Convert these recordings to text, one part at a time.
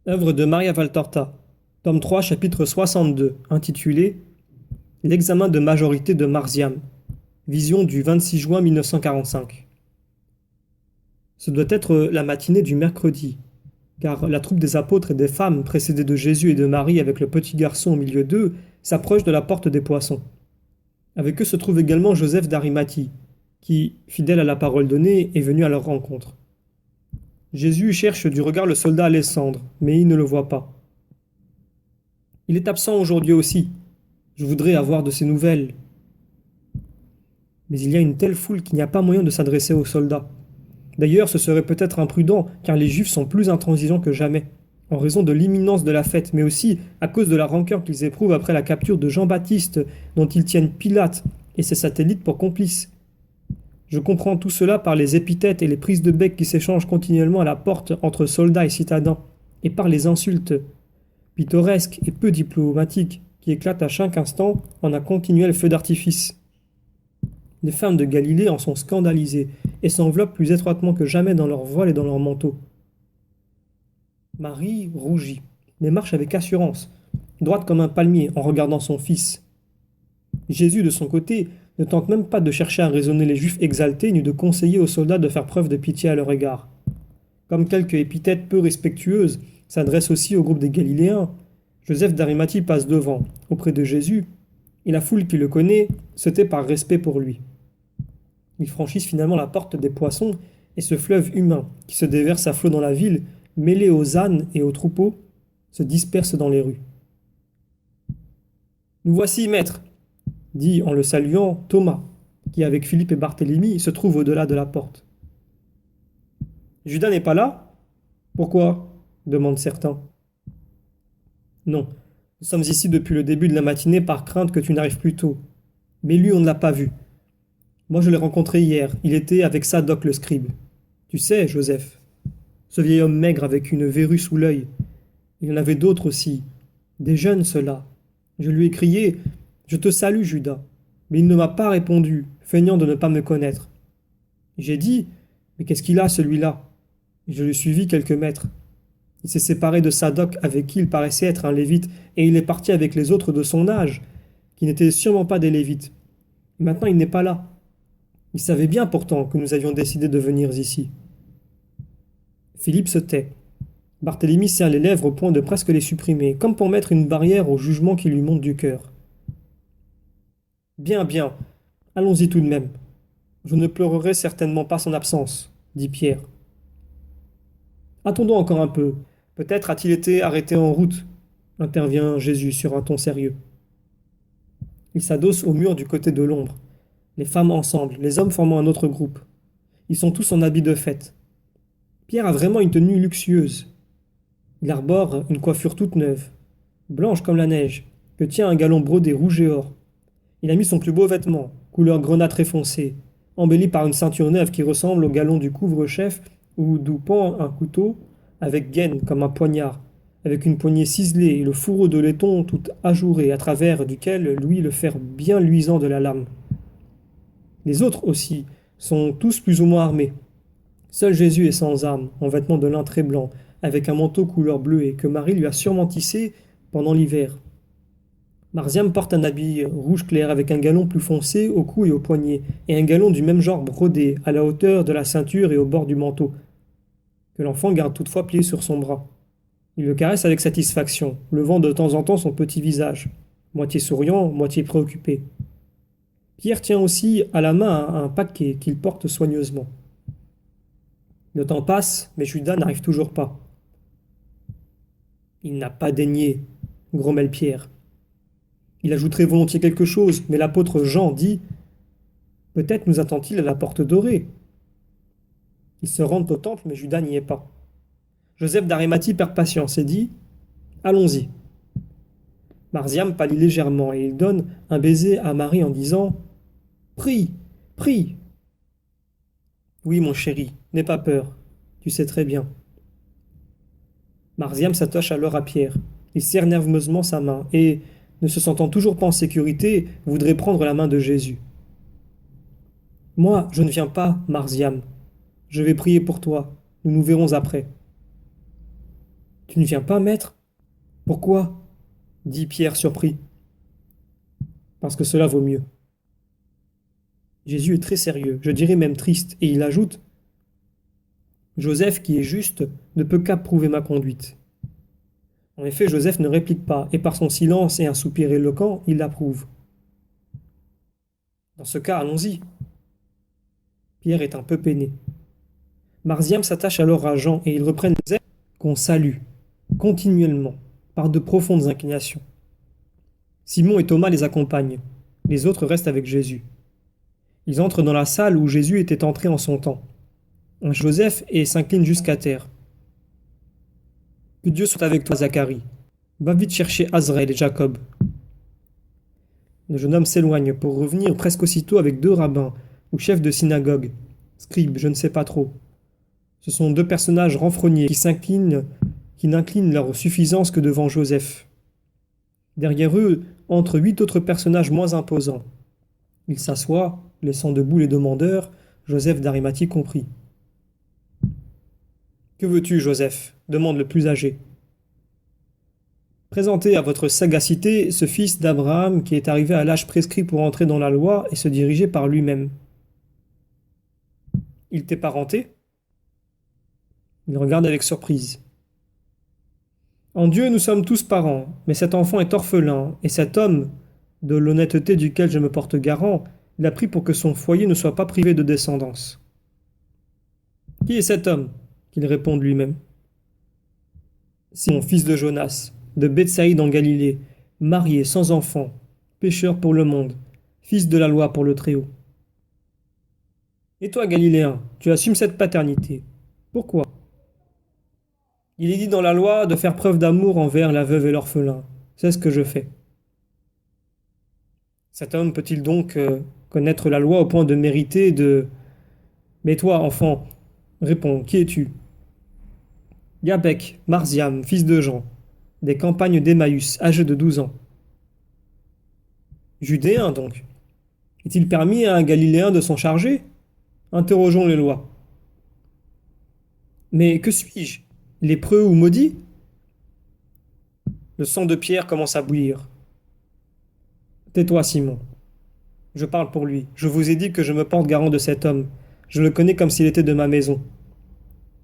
Œuvre de Maria Valtorta, tome 3, chapitre 62, intitulé L'examen de majorité de Marziam, vision du 26 juin 1945. Ce doit être la matinée du mercredi, car la troupe des apôtres et des femmes, précédée de Jésus et de Marie avec le petit garçon au milieu d'eux, s'approche de la porte des poissons. Avec eux se trouve également Joseph d'Arimathie, qui, fidèle à la parole donnée, est venu à leur rencontre. Jésus cherche du regard le soldat Alessandre, mais il ne le voit pas. Il est absent aujourd'hui aussi. Je voudrais avoir de ses nouvelles. Mais il y a une telle foule qu'il n'y a pas moyen de s'adresser aux soldats. D'ailleurs, ce serait peut-être imprudent, car les Juifs sont plus intransigeants que jamais, en raison de l'imminence de la fête, mais aussi à cause de la rancœur qu'ils éprouvent après la capture de Jean-Baptiste, dont ils tiennent Pilate et ses satellites pour complices. Je comprends tout cela par les épithètes et les prises de bec qui s'échangent continuellement à la porte entre soldats et citadins, et par les insultes, pittoresques et peu diplomatiques, qui éclatent à chaque instant en un continuel feu d'artifice. Les femmes de Galilée en sont scandalisées et s'enveloppent plus étroitement que jamais dans leurs voiles et dans leurs manteaux. Marie rougit, mais marche avec assurance, droite comme un palmier en regardant son fils. Jésus, de son côté, ne tente même pas de chercher à raisonner les Juifs exaltés ni de conseiller aux soldats de faire preuve de pitié à leur égard. Comme quelques épithètes peu respectueuses s'adressent aussi au groupe des Galiléens, Joseph d'Arimathie passe devant, auprès de Jésus, et la foule qui le connaît se tait par respect pour lui. Ils franchissent finalement la porte des poissons, et ce fleuve humain, qui se déverse à flot dans la ville, mêlé aux ânes et aux troupeaux, se disperse dans les rues. Nous voici, maître, dit en le saluant Thomas, qui avec Philippe et Barthélemy se trouve au-delà de la porte. Judas n'est pas là? Pourquoi? Demandent certains. Non, nous sommes ici depuis le début de la matinée par crainte que tu n'arrives plus tôt. Mais lui, on ne l'a pas vu. Moi, je l'ai rencontré hier. Il était avec Sadoc le scribe. Tu sais, Joseph, ce vieil homme maigre avec une verrue sous l'œil. Il y en avait d'autres aussi. Des jeunes, ceux-là. Je lui ai crié « Je te salue, Judas ». Mais il ne m'a pas répondu, feignant de ne pas me connaître. J'ai dit « Mais qu'est-ce qu'il a, celui-là » Et je l'ai suivi quelques mètres. Il s'est séparé de Sadoc avec qui il paraissait être un lévite, et il est parti avec les autres de son âge, qui n'étaient sûrement pas des lévites. Et maintenant il n'est pas là. Il savait bien pourtant que nous avions décidé de venir ici. Philippe se tait. Barthélemy serre les lèvres au point de presque les supprimer, comme pour mettre une barrière au jugement qui lui monte du cœur. Bien, bien, allons-y tout de même. Je ne pleurerai certainement pas son absence, dit Pierre. Attendons encore un peu. Peut-être a-t-il été arrêté en route, intervient Jésus sur un ton sérieux. Il s'adosse au mur du côté de l'ombre. Les femmes ensemble, les hommes formant un autre groupe. Ils sont tous en habit de fête. Pierre a vraiment une tenue luxueuse. Il arbore une coiffure toute neuve, blanche comme la neige, que tient un galon brodé rouge et or. Il a mis son plus beau vêtement, couleur grenat très foncé, embelli par une ceinture neuve qui ressemble au galon du couvre-chef ou d'où pend un couteau avec gaine comme un poignard, avec une poignée ciselée et le fourreau de laiton tout ajouré à travers duquel luit le fer bien luisant de la lame. Les autres aussi sont tous plus ou moins armés. Seul Jésus est sans armes, en vêtements de lin très blanc, avec un manteau couleur bleuée que Marie lui a sûrement tissé pendant l'hiver. Marziam porte un habit rouge clair avec un galon plus foncé au cou et au poignet, et un galon du même genre brodé, à la hauteur de la ceinture et au bord du manteau, que l'enfant garde toutefois plié sur son bras. Il le caresse avec satisfaction, levant de temps en temps son petit visage, moitié souriant, moitié préoccupé. Pierre tient aussi à la main un paquet qu'il porte soigneusement. Le temps passe, mais Judas n'arrive toujours pas. Il n'a pas daigné, grommelle Pierre. Il ajouterait volontiers quelque chose, mais l'apôtre Jean dit « Peut-être nous attend-il à la porte dorée ». Ils se rendent au temple, mais Judas n'y est pas. Joseph d'Arimathie perd patience et dit « Allons-y ». Marziam pâlit légèrement et il donne un baiser à Marie en disant « Prie, prie !» Oui, mon chéri, n'aie pas peur, tu sais très bien. Marziam s'attache alors à Pierre. Il serre nerveusement sa main et, ne se sentant toujours pas en sécurité, voudrait prendre la main de Jésus. Moi, je ne viens pas, Marziam. Je vais prier pour toi. Nous nous verrons après. Tu ne viens pas, maître? Pourquoi? Dit Pierre surpris. Parce que cela vaut mieux. Jésus est très sérieux, je dirais même triste, et il ajoute: Joseph, qui est juste, ne peut qu'approuver ma conduite. En effet, Joseph ne réplique pas, et par son silence et un soupir éloquent, il l'approuve. Dans ce cas, allons-y. Pierre est un peu peiné. Marziam s'attache alors à Jean, et ils reprennent Joseph qu'on salue, continuellement, par de profondes inclinations. Simon et Thomas les accompagnent. Les autres restent avec Jésus. Ils entrent dans la salle où Jésus était entré en son temps. Joseph et s'incline jusqu'à terre. Que Dieu soit avec toi, Zacharie. Va vite chercher Azraël et Jacob. Le jeune homme s'éloigne pour revenir presque aussitôt avec 2 rabbins, ou chefs de synagogue, scribes, je ne sais pas trop. Ce sont 2 personnages renfrognés qui n'inclinent leur suffisance que devant Joseph. Derrière eux entrent 8 autres personnages moins imposants. Ils s'assoient, laissant debout les demandeurs, Joseph d'Arimathie compris. Que veux-tu, Joseph? Demande le plus âgé. Présentez à votre sagacité ce fils d'Abraham qui est arrivé à l'âge prescrit pour entrer dans la loi et se diriger par lui-même. Il t'est parenté? Il regarde avec surprise. En Dieu, nous sommes tous parents, mais cet enfant est orphelin, et cet homme, de l'honnêteté duquel je me porte garant, il a pris pour que son foyer ne soit pas privé de descendance. Qui est cet homme? Qu'il réponde lui-même. Simon, fils de Jonas, de Bethsaïde en Galilée, marié, sans enfant, pécheur pour le monde, fils de la loi pour le Très-Haut. Et toi, Galiléen, tu assumes cette paternité. Pourquoi? Il est dit dans la loi de faire preuve d'amour envers la veuve et l'orphelin. C'est ce que je fais. Cet homme peut-il donc connaître la loi au point de mériter de... Mais toi, enfant, réponds, qui es-tu? Yabek, Marziam, fils de Jean, des campagnes d'Emmaüs, âgé de 12 ans. Judéen donc. Est-il permis à un Galiléen de s'en charger? Interrogeons les lois. Mais que suis-je? Lépreux ou maudit? Le sang de Pierre commence à bouillir. Tais-toi, Simon. Je parle pour lui. Je vous ai dit que je me porte garant de cet homme. Je le connais comme s'il était de ma maison.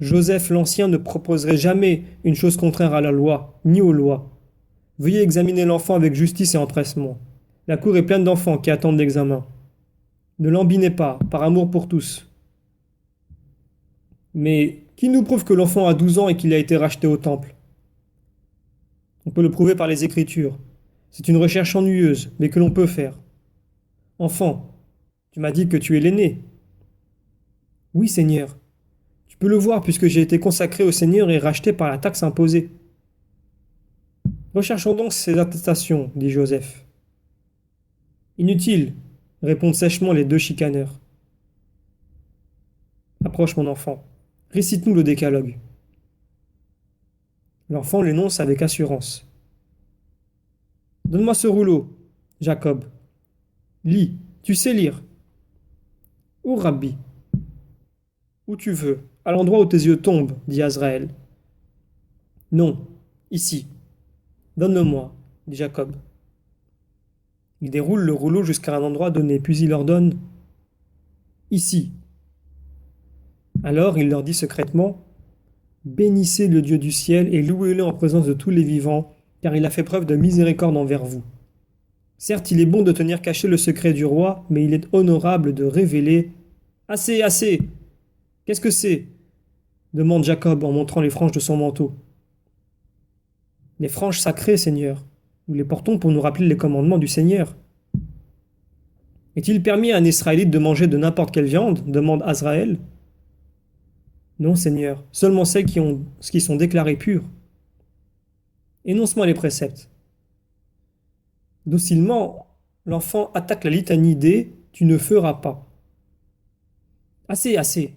Joseph l'Ancien ne proposerait jamais une chose contraire à la loi, ni aux lois. Veuillez examiner l'enfant avec justice et empressement. La cour est pleine d'enfants qui attendent l'examen. Ne l'embinez pas, par amour pour tous. Mais qui nous prouve que l'enfant a 12 ans et qu'il a été racheté au temple? On peut le prouver par les Écritures. C'est une recherche ennuyeuse, mais que l'on peut faire. Enfant, tu m'as dit que tu es l'aîné. Oui, Seigneur. Tu peux le voir puisque j'ai été consacré au Seigneur et racheté par la taxe imposée. Recherchons donc ces attestations, dit Joseph. Inutile, répondent sèchement les 2 chicaneurs. Approche, mon enfant. Récite-nous le décalogue. L'enfant l'énonce avec assurance. Donne-moi ce rouleau, Jacob. Lis, tu sais lire. Où, Rabbi? Où tu veux, à l'endroit où tes yeux tombent, dit Azraël. Non, ici. Donne-le-moi, dit Jacob. Il déroule le rouleau jusqu'à un endroit donné, puis il ordonne ici. Alors il leur dit secrètement: bénissez le Dieu du ciel et louez-le en présence de tous les vivants, car il a fait preuve de miséricorde envers vous. Certes, il est bon de tenir caché le secret du roi, mais il est honorable de révéler. Assez, assez! Qu'est-ce que c'est? Demande Jacob en montrant les franges de son manteau. Les franges sacrées, Seigneur. Nous les portons pour nous rappeler les commandements du Seigneur. Est-il permis à un Israélite de manger de n'importe quelle viande? Demande Azraël. Non, Seigneur, seulement celles qui sont déclarées pures. Énonce-moi les préceptes. Docilement, l'enfant attaque la litanie des « tu ne feras pas ». Assez, assez.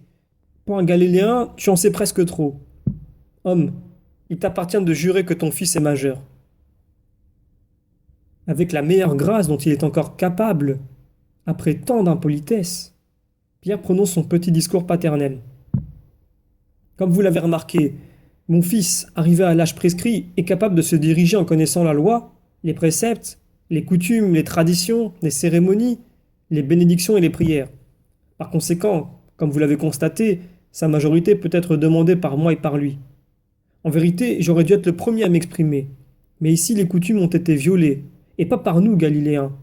Pour un Galiléen, tu en sais presque trop. Homme, il t'appartient de jurer que ton fils est majeur. Avec la meilleure grâce dont il est encore capable, après tant d'impolitesse, Pierre prononce son petit discours paternel. Comme vous l'avez remarqué, Mon fils, arrivé à l'âge prescrit, est capable de se diriger en connaissant la loi, les préceptes, les coutumes, les traditions, les cérémonies, les bénédictions et les prières. Par conséquent, comme vous l'avez constaté, sa majorité peut être demandée par moi et par lui. En vérité, j'aurais dû être le premier à m'exprimer. Mais ici, les coutumes ont été violées, et pas par nous, Galiléens,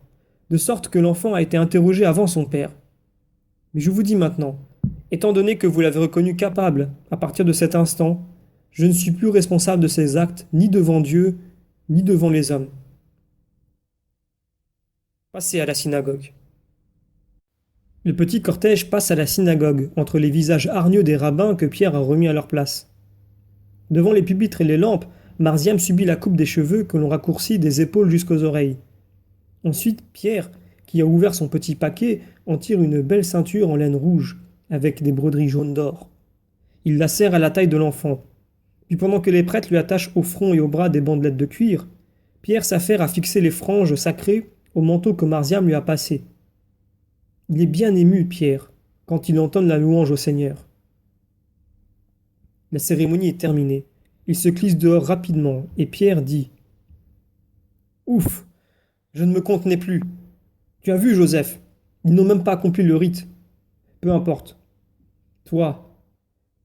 de sorte que l'enfant a été interrogé avant son père. Mais je vous dis maintenant, étant donné que vous l'avez reconnu capable, à partir de cet instant, je ne suis plus responsable de ses actes, ni devant Dieu, ni devant les hommes. Passez à la synagogue. Le petit cortège passe à la synagogue, entre les visages hargneux des rabbins que Pierre a remis à leur place. Devant les pupitres et les lampes, Marziam subit la coupe des cheveux que l'on raccourcit des épaules jusqu'aux oreilles. Ensuite, Pierre, qui a ouvert son petit paquet, en tire une belle ceinture en laine rouge, avec des broderies jaunes d'or. Il la serre à la taille de l'enfant. Puis pendant que les prêtres lui attachent au front et au bras des bandelettes de cuir, Pierre s'affaire à fixer les franges sacrées au manteau que Marziam lui a passé. Il est bien ému, Pierre, quand il entend la louange au Seigneur. La cérémonie est terminée. Il se glisse dehors rapidement, et Pierre dit « Ouf, je ne me contenais plus. Tu as vu, Joseph, ils n'ont même pas accompli le rite. Peu importe. Toi,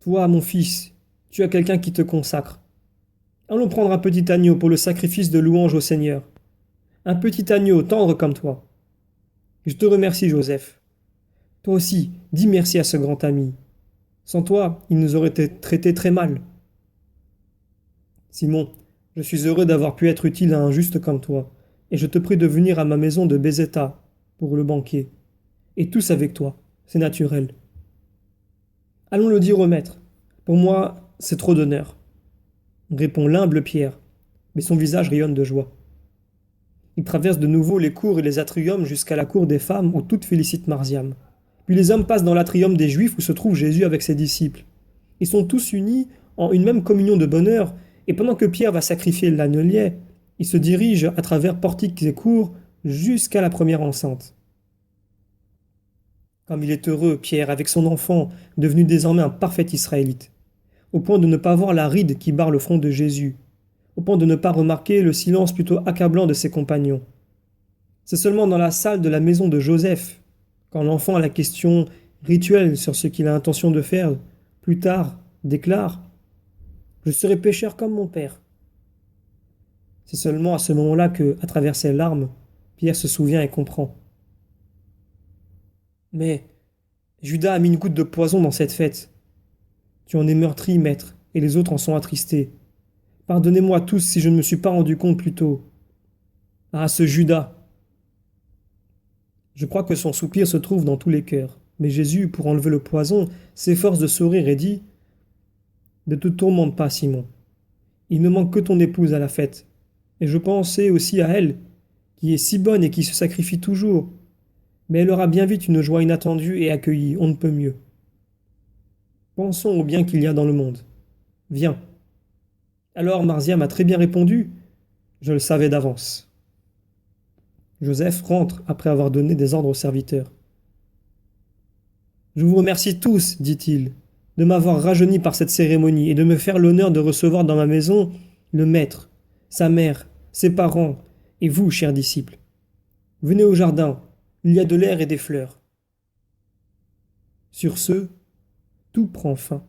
mon fils, tu as quelqu'un qui te consacre. Allons prendre un petit agneau pour le sacrifice de louange au Seigneur. Un petit agneau tendre comme toi. Je te remercie, Joseph. Toi aussi, dis merci à ce grand ami. Sans toi, il nous aurait été traité très mal. Simon, je suis heureux d'avoir pu être utile à un juste comme toi, et je te prie de venir à ma maison de Bézéta pour le banquet. Et tous avec toi, c'est naturel. Allons le dire au maître. Pour moi, c'est trop d'honneur, répond l'humble Pierre, mais son visage rayonne de joie. Il traverse de nouveau les cours et les atriums jusqu'à la cour des femmes où toutes félicitent Marziam. Puis les hommes passent dans l'atrium des Juifs où se trouve Jésus avec ses disciples. Ils sont tous unis en une même communion de bonheur, et pendant que Pierre va sacrifier l'agneau, il se dirige à travers portiques et cours jusqu'à la première enceinte. Comme il est heureux, Pierre, avec son enfant, devenu désormais un parfait Israélite, au point de ne pas voir la ride qui barre le front de Jésus, au point de ne pas remarquer le silence plutôt accablant de ses compagnons. C'est seulement dans la salle de la maison de Joseph, quand l'enfant a la question rituelle sur ce qu'il a intention de faire, plus tard, déclare « Je serai pécheur comme mon père ». C'est seulement à ce moment-là que, à travers ses larmes, Pierre se souvient et comprend. Mais Judas a mis une goutte de poison dans cette fête. Tu en es meurtri, maître, et les autres en sont attristés. Pardonnez-moi tous si je ne me suis pas rendu compte plus tôt. Ah, ce Judas! Je crois que son soupir se trouve dans tous les cœurs. Mais Jésus, pour enlever le poison, s'efforce de sourire et dit « Ne te tourmente pas, Simon. Il ne manque que ton épouse à la fête. Et je pensais aussi à elle, qui est si bonne et qui se sacrifie toujours. Mais elle aura bien vite une joie inattendue et accueillie, on ne peut mieux. Pensons au bien qu'il y a dans le monde. Viens. » Alors Marziam a très bien répondu « Je le savais d'avance. » Joseph rentre après avoir donné des ordres aux serviteurs. « Je vous remercie tous, dit-il, de m'avoir rajeuni par cette cérémonie et de me faire l'honneur de recevoir dans ma maison le maître, sa mère, ses parents et vous, chers disciples. Venez au jardin, il y a de l'air et des fleurs. » Sur ce, tout prend fin.